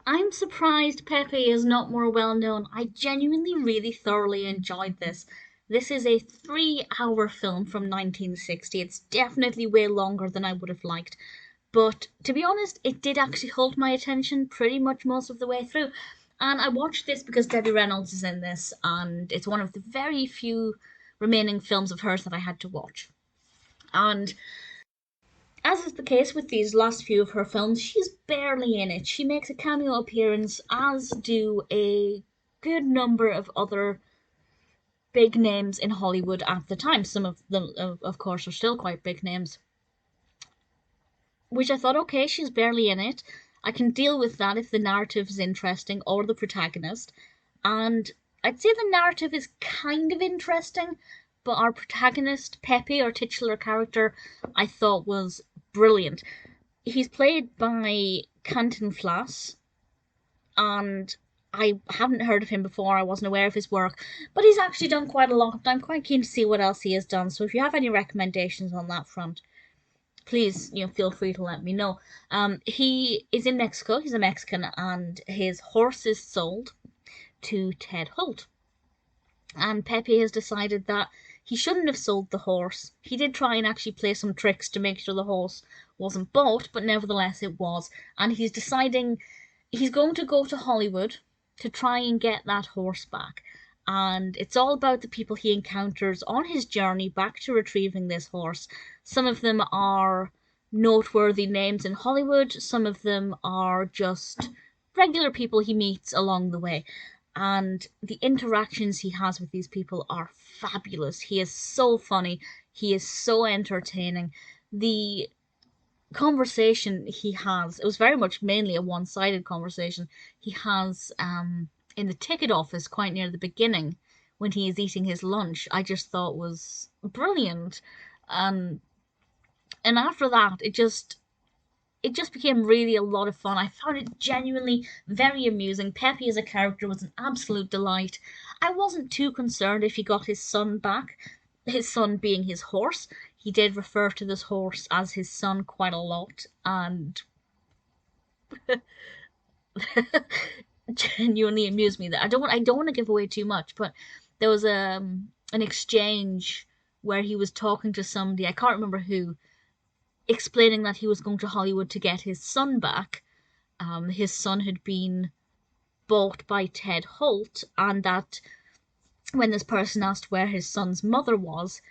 I'm surprised Pepe is not more well known. I genuinely really thoroughly enjoyed this. This is a 3 hour film from 1960. It's definitely way longer than I would have liked. But to be honest, it did actually hold my attention pretty much most of the way through. And I watched this because Debbie Reynolds is in this, and it's one of the very few remaining films of hers that I had to watch. And as is the case with these last few of her films, she's barely in it. She makes a cameo appearance, as do a good number of other big names in Hollywood at the time. Some of them, of course, are still quite big names. Which I thought, okay, she's barely in it. I can deal with that if the narrative is interesting or the protagonist. And I'd say the narrative is kind of interesting, but our protagonist, Pepe, our titular character, I thought was brilliant. He's played by Cantinflas, and I haven't heard of him before. I wasn't aware of his work, but he's actually done quite a lot. I'm quite keen to see what else he has done. So if you have any recommendations on that front, please, feel free to let me know. He is in Mexico. He's a Mexican, and his horse is sold to Ted Holt. And Pepe has decided that he shouldn't have sold the horse. He did try and actually play some tricks to make sure the horse wasn't bought, but nevertheless it was. And he's deciding he's going to go to Hollywood to try and get that horse back. And it's all about the people he encounters on his journey back to retrieving this horse. Some of them are noteworthy names in Hollywood, some of them are just regular people he meets along the way. And the interactions he has with these people are fabulous. He is so funny, he is so entertaining. The conversation he has, it was very much mainly a one-sided conversation he has in the ticket office quite near the beginning when he is eating his lunch, I just thought was brilliant. um and after that, it just became really a lot of fun. I found it genuinely very amusing. Pepe as a character was an absolute delight. I wasn't too concerned if he got his son back, his son being his horse. He did refer to this horse as his son quite a lot, and genuinely amused me. That I don't want to give away too much, but there was an exchange where he was talking to somebody, I can't remember who, explaining that he was going to Hollywood to get his son back. His son had been bought by Ted Holt, and that when this person asked where his son's mother was,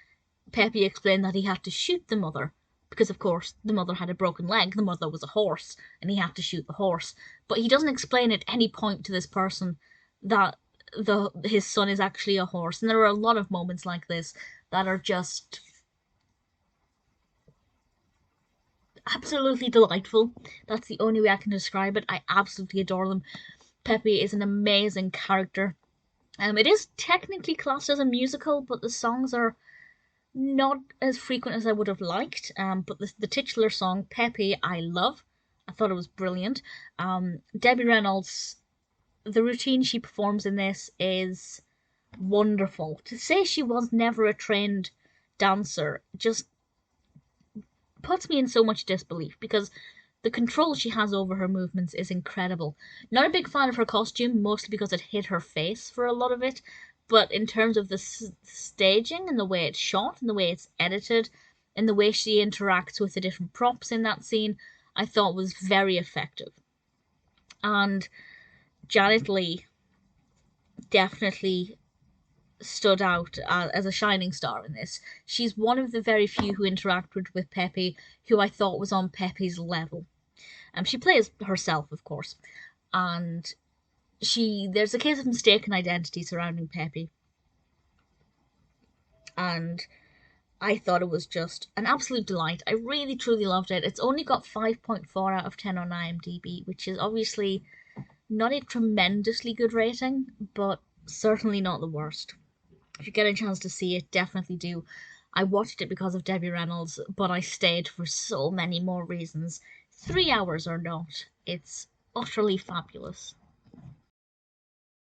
Pepe explained that he had to shoot the mother because, of course, the mother had a broken leg. The mother was a horse, and he had to shoot the horse. But he doesn't explain at any point to this person that his son is actually a horse. And there are a lot of moments like this that are just absolutely delightful. That's the only way I can describe it. I absolutely adore them. Pepe is an amazing character. It is technically classed as a musical, but the songs are not as frequent as I would have liked. But the titular song, Pepe, I love. I thought it was brilliant. Debbie Reynolds, the routine she performs in this is wonderful. To say she was never a trained dancer just puts me in so much disbelief because the control she has over her movements is incredible. Not a big fan of her costume, mostly because it hid her face for a lot of it, but in terms of the staging and the way it's shot and the way it's edited and the way she interacts with the different props in that scene, I thought was very effective. And Janet Leigh definitely stood out as a shining star in this. She's one of the very few who interacted with Pepe who I thought was on Pepe's level. She plays herself, of course, and there's a case of mistaken identity surrounding Pepe, and I thought it was just an absolute delight. I really truly loved it. It's only got 5.4 out of 10 on IMDb, which is obviously not a tremendously good rating, but certainly not the worst. If you get a chance to see it, definitely do. I watched it because of Debbie Reynolds, but I stayed for so many more reasons. 3 hours or not, it's utterly fabulous.